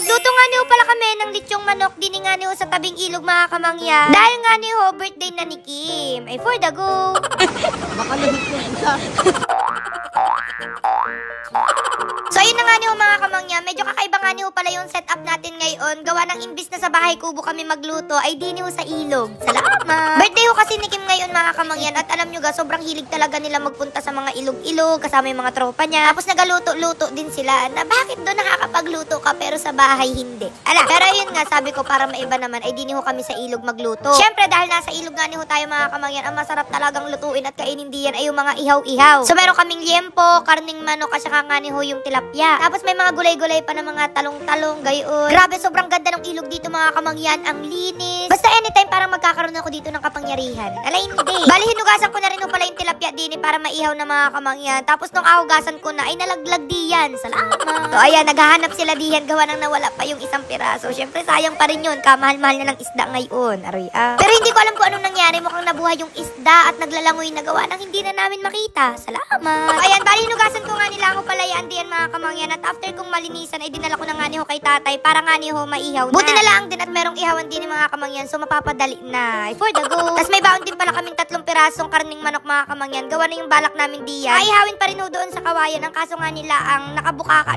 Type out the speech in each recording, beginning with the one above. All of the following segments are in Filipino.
Nagluto nga niyo pala kami ng lechong manok. Dini nga niyo sa tabing ilog mga kamangyan. Dahil nga niyo birthday na ni Kim. Ay for the go. Baka lahat yung isa. So ayun na nga niyo mga kamangyan, medyo kakaiba nga niyo pala yung setup natin ngayon. Gawa ng imbis na sa bahay kubo kami magluto, ay di niyo sa ilog. Salamat! Birthday ko kasi ni Kim ngayon mga kamangyan, at alam nyo ga, sobrang hilig talaga nila magpunta sa mga ilog-ilog, kasama yung mga tropa niya. Tapos nagaluto-luto din sila, na bakit doon nakakapagluto ka pero sa bahay hindi? Pero ayun nga, sabi ko para maiba naman, ay di niyo kami sa ilog magluto. Siyempre dahil nasa ilog nga niyo tayo mga kamangyan, ang masarap talagang lutuin at kainin diyan ay yung mga ihaw-ihaw. So meron kaming liempo, karning manok, at saka nga niyo yung tilapia. Tapos may mga gulay-gulay pa na mga talong-talong, gayon. Grabe, sobrang ganda ng ilog dito mga kamangyan. Ang linis. Basta anytime parang magkakaroon ako dito ng kapangyarihan. Alay, hindi. Bali, hinugasan ko na rin pala yung tilapia din para maihaw na mga kamangyan. Tapos nung ahugasan ko na, ay nalaglag diyan. Salamat. So ayan, naghahanap sila diyan. Gawa nang nawala pa yung isang piraso. Syempre, sayang pa rin yun. Kamahal-mahal na ng isda ngayon. Aroy, Pero hindi ko alam kung anong nangyari. Mukhang nabuhay yung isda at naglalangoy na gawa nang hindi na namin makita. Salamat. So ayan, bali, hinugasan ko nga nila ako pala yan diyan mga kamangyan. At after kong malinisan ay dinala ko na nga niho kay tatay para nga niho maihaw na. Buti na lang din at merong ihawan din mga kamangyan, so mapapadali na. Ay, for the go. Tapos may baon din pala kaming 3 pirasong karning manok mga kamangyan. Gawa na yung balak namin diyan. Ay, ihawin pa rin ho doon sa kawayan. Ang kaso nga nila ang nakabukaka.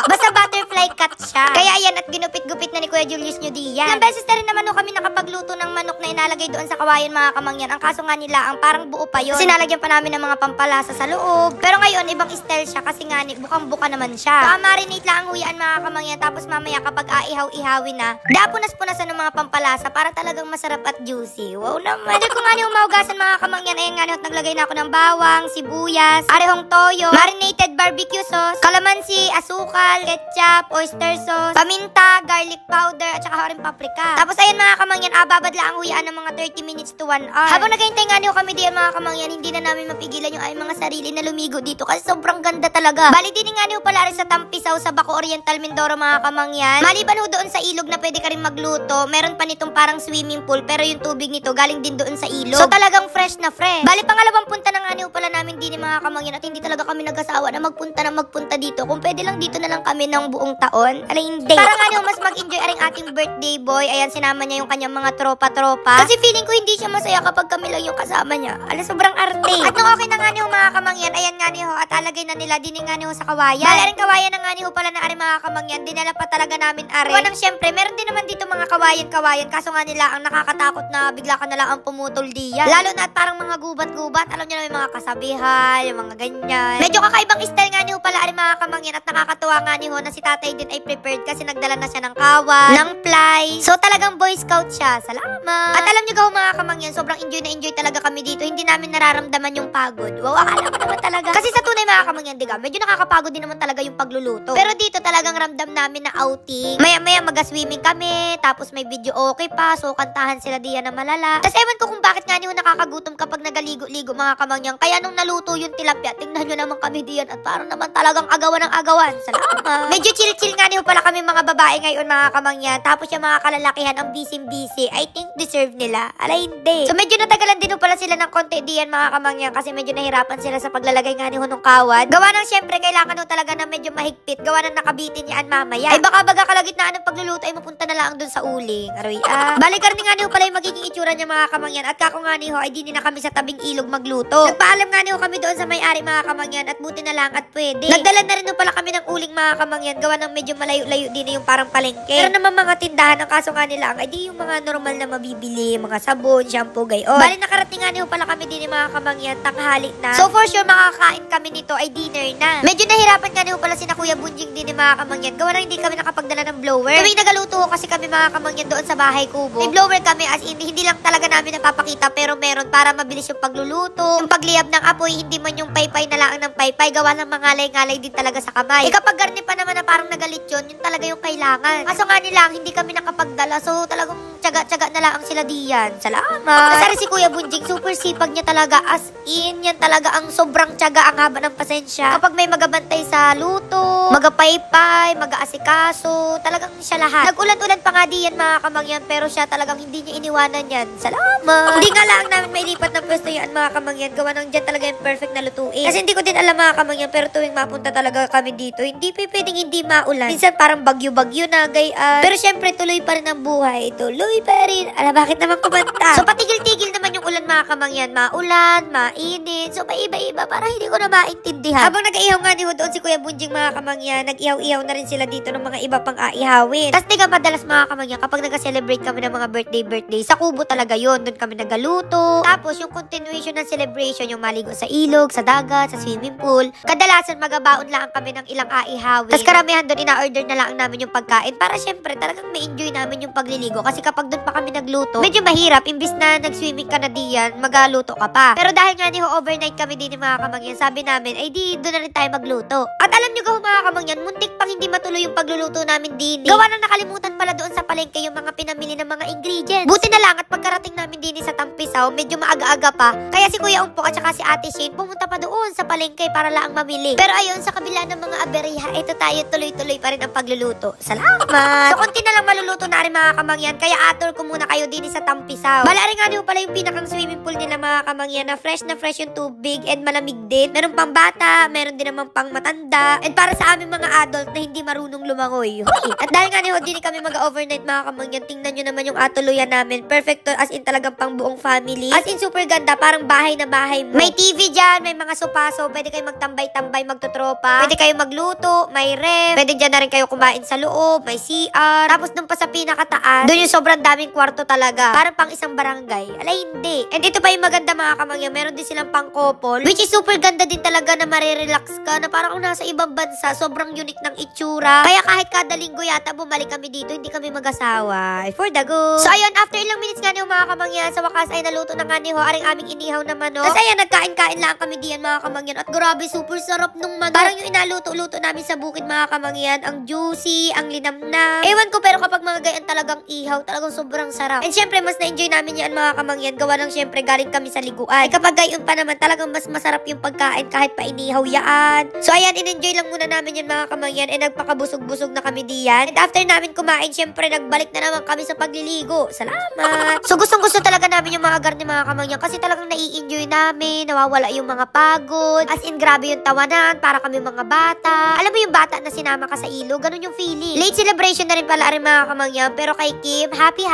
Basta butterfly cut siya. Kaya yan at ginupit-gupit na ni Kuya Julius nyo diyan. Ilang beses na rin naman ho kami nakapagluto ng manok na inalagay doon sa kawayan mga kamangyan. Ang kaso nga nila ang parang buo pa yun. Sinalagyan pa namin ng mga pampalasa sa loob. Pero ngayon, ibang style siya kasi nga bukang-buka naman siya. So, marinate lang ang huyaan mga kamangyan. Tapos mamaya kapag aihaw-ihawin na, dapunas-punasan ng mga pampalasa para talagang masarap at juicy. Wow naman. Pwede ko nga niyo maugasan mga kamangyan. Ayan nga niyo, naglagay na ako ng bawang, sibuyas, arehong toyo, marinated barbecue sauce, kalamansi, asukal, ketchup, oyster sauce, paminta, garlic powder, at saka rin paprika. Tapos ayan mga kamangyan, babad lang ang huyaan ng mga 30 minutes to 1 hour. Habang naghihintay nga niyo kami diyan mga kamangyan, hindi na namin mapigilan yung aming mga sarili na lumigo dito kasi sobrang ganda talaga. Bali din nga niyo pala rin sa Tampisaw sa Baco Oriental, Mindoro mga kamangyan. Maliban ho doon sa ilog na pwede ka rin magluto, meron pa nitong parang swimming pool pero yung tubig nito galing din doon sa ilog. So talagang fresh na fresh. Bali pangalawang punta na nga niyo pala namin din mga kamangyan at hindi talaga kami nag-asawa na magpunta dito. Kung pwede lang dito na lang kami ng buong taon. Alay hindi. Para nga niyo mas mag-enjoy aring ating birthday boy. Ayan, sinama niya yung kanyang mga tropa-tropa. Kasi feeling ko hindi siya masaya kapag kami lang yung kasama niya. Sobrang arte. At nung okay na nga niyo mga kamangyan, ayan nga niyo at alagay na nila din nga niyo sa kawayan. Bali aring kawayan na nga niyo pala na aring mga kamangyan. Dinala pa talaga namin are. Kung syempre, meron din naman dito mga kawayan. Kaso nga nila ang nakakatakot na bigla ka na lang ang pumutol diyan. Lalo na at parang mga gubat-gubat. Alam niyo na yung mga kasabihan, yung mga ganyan. Medyo kakaibang style nga niyo pala aring mga kamangyan at nakakatuwa nga niyo na si tatay din ay prepared kasi nagdala na siya ng kawan, ng fly. So talagang boy scout siya. Salamat. At alam niyo ga mga kamangyan, sobrang enjoy talaga kami dito. Hindi namin nararamdaman yung pagod. Wow, akala mo naman talaga. Kasi sa tunay mga kamangyan, diga, medyo nakakapagod din naman talaga yung pagluluto. Pero dito talagang ramdam namin na outing. Maya-maya mag-swimming kami, tapos may video okay pa, so kantahan sila diyan na malala. Tapos ewan ko kung bakit nga niyo nakakagutom kapag nagaligo-ligo mga kamangyan. Kaya nung naluto yung tilapia, tingnan nyo naman kami diyan at parang naman talagang agawan ng agawan. Salamat. Medyo chill-chill nga niyo pala kami mga babae ngayon mga kamangyan. Tapos yung mga kalalakihan ang busy-busy. I think deserve nila. Alay hindi. So medyo natagalan din pala sila ng konti diyan mga kamangyan kasi medyo nahirapan sila sa paglalagay nga ni Hunong kawad. Gawa ng syempre kailangan talaga na medyo mahigpit. Gawa ng nakabitin yan mamaya. Ay baka baga kalagitnaan ng pagluluto ay mapunta na lang dun sa uling. Aroy Balik karni nga niyo pala yung magiging itsura niya mga kamangyan. At kako nga niyo ay di na kami sa tabing ilog magluto. Nagpaalam nga niyo kami doon sa may-ari mga kamangyan at buti na lang at pwede. Nagdala na rin pala kami ng uling mga kamangyan. Gawa ng medyo malayo-layo din yung parang palengke. Pero naman mga tindahan ang kaso nga nila ay di yung mga normal na mabibili. Mga sabon, shampoo, gayon. Bali nakarating nga niyo pala kami din yung mga kamangyan. Tanghali na. So for sure makakain kami nito ay dinner na. Medyo nahirapan nga niyo pala si Kuya Bunjing din yung mga kamangyan. Gawa na hindi kami nakapagdala ng blower. Kami nagaluto kasi kami mga kamangyan doon sa bahay kubo. May blower kami as in hindi lang talaga namin napapakita pero meron para mabilis yung pagluluto. Yung pagliyab ng apoy, hindi man yung paypay na lang ng paypay. Gawa ng mangalay-ngalay din talaga sa kamay. Kapag garni pa naman na parang nagalit yun talaga yung kailangan. Kaso nga nila hindi kami nakapagdala. So talagang tsaga-tsaga na lang sila diyan. Salamat. Kasi si Kuya Bunjing super sipag niya talaga as in yan talaga ang sobrang tsaga ang haba ng pasensya. Kapag may magabantay sa luto, magapaypay, mag-aasikaso, talagang siya lahat. Nag-ulan-ulan pa nga diyan mga kamangyan pero siya talagang hindi niya iniwanan yan. Salamat. Hindi nga lang namin may lipat ng pwesto yan mga kamangyan. Gawa nang dyan talaga yung perfect na lutuin. Kasi hindi ko din alam mga kamangyan pero tuwing mapunta talaga kami dito, hindi pwedeng hindi maulan. Minsan parang bagyo-bagyo na, gayaan. Pero syempre, tuloy pa rin ang buhay. Tuloy pa rin. Ala, bakit naman kumanta? So, patigil-tigil naman yung ulan, mga kamangyan. Maulan, mainit. So, paiba-iba. Para hindi ko na maintindihan. Habang nag-ihaw nga ni Ho doon si Kuya Bunjing, mga kamangyan, nag-ihaw-ihaw na rin sila dito ng mga iba pang aihawin. Tapos, di ka madalas, mga kamangyan, kapag nag-celebrate kami ng mga birthday, sa kubo talaga yon. Doon kami nagaluto. Tapos, yung continuation ng celebration, yung maligo sa ilog, sa dagat, sa swimming pool. Kadalasan, magabaon lang kami ng ilang aihawin. Tapos, karamihan doon, ina-order na lang namin yung pagkain para syempre, talagang ma-enjoy namin yung pagliligo. Kasi kapag doon pa kami nagluto, medyo mahirap. Imbis na nag-swimming ka na diyan, magaluto ka pa. Pero dahil nga overnight kami din mga kamangyan, sabi namin, ay di, doon na rin tayo magluto. At alam nyo mga kamangyan, muntik pang hindi matuloy yung pagluluto namin din. Gawa na nakalimutan pala doon sa palengke yung mga pinamili ng mga ingredients. Buti na lang at pagkarating namin din sa Tampisaw, medyo maaga-aga pa. Kaya si Kuya Umpok at saka si Ate Shane pumunta pa doon sa palengke para lang mamili. Pero ayun, sa kabila ng mga aberya, ito tayo tuloy-tuloy pa rin ang pagluluto. Salamat! So, konti na lang maluluto na rin mga kamangyan, kaya ator ko muna kayo din sa Tampisaw. Bala rin nga pala yung pinakang swimming pool nila mga kamangyan, na fresh yung tubig and malamig din. Meron pang bata, meron din naman pang matanda, and para sa aming mga adult na hindi marunong lumangoy. Hoy! At dahil nga din kami mag-overnight mga kamangyan, tingnan nyo naman yung atuluyan namin. Perfect to, as in talagang pang buong family. As in super ganda, parang bahay na bahay mo. May TV dyan, may mga sopaso, pwede kayo magtambay-tambay, magtutropa. Pwede kayo magluto, may ref, pwede dyan na rin kayo kumain sa loob, may CR. Tapos dun pa sa pinakataas, dun yung sobrang daming kwarto talaga. Parang pang isang barangay. Alay, hindi. And ito pa yung maganda mga kamangyan, meron din silang pang couple, which is super ganda din talaga na marirelax ka, na parang kung nasa ibang bansa, sobrang unique ng itsura. Kaya kahit kada linggo yata bumalik kami dito, hindi kami mag-asawa. For the go. So ayun, after ilang minutes nga mga kamangyan, sa wakas ay naluto na nga aring aming inihaw na manok. Tapos ayan, nagkain-kain lang kami diyan mga kamangyan. At grabe, super sarap nung manok. Parang yung inaluto-luto namin sa bukid mga kamangyan. Ang juicy, ang linamnam. Ewan ko, pero kapag mga gayan talagang ihaw, talagang sobrang sarap. And syempre, mas na-enjoy namin yan mga kamangyan. Gawa ng syempre, galing kami sa liguan. Kapag gayon pa naman, talagang mas masarap yung pagkain kahit pa inihaw yaan. So ayan, in-enjoy lang muna namin yan mga kamangyan. And nagpakabusog-busog na kami diyan. And after namin kumain, syempre, nagbalik na naman kami sa pagliligo. Salamat! So gustong-gusto talaga namin yung mga garni mga kamangyan kasi talagang nai-enjoy namin, nawawala yung mga pagod. As in, grabe yung tawanan, para kami mga bata. Alam mo yung bata na sinama ka sa ilog, ganun yung feeling. Late celebration na rin pala rin mga kamangyan, pero kay Kim, happy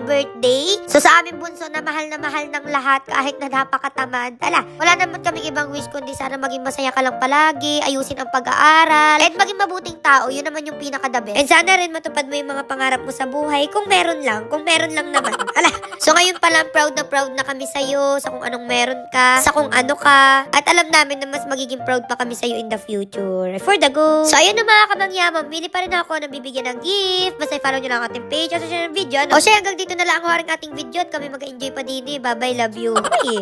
birthday. So sa aming bunso na mahal ng lahat kahit na napakatamad. Wala naman kaming ibang wish kundi sana maging masaya ka lang palagi, ayusin ang pag-aaral, at maging mabuting tao, yun naman yung pinaka-the best. And sana rin matupad mo yung mga pangarap mo sa buhay, kung meron lang naman. So ngayon pala, proud na kami sa'yo, sa kung anong meron ka, sa kung ano ka, at alam namin na mas magiging proud pa kami sa'yo in the future. For the go! So ayun na mga kamangyan, mamili pa rin ako ng bibigyan ng gift. Basta i-follow nyo lang ang ating page at sa video. O siya, hanggang dito na lang ang ating video at kami mag-enjoy pa din. Bye-bye, love you. Okay.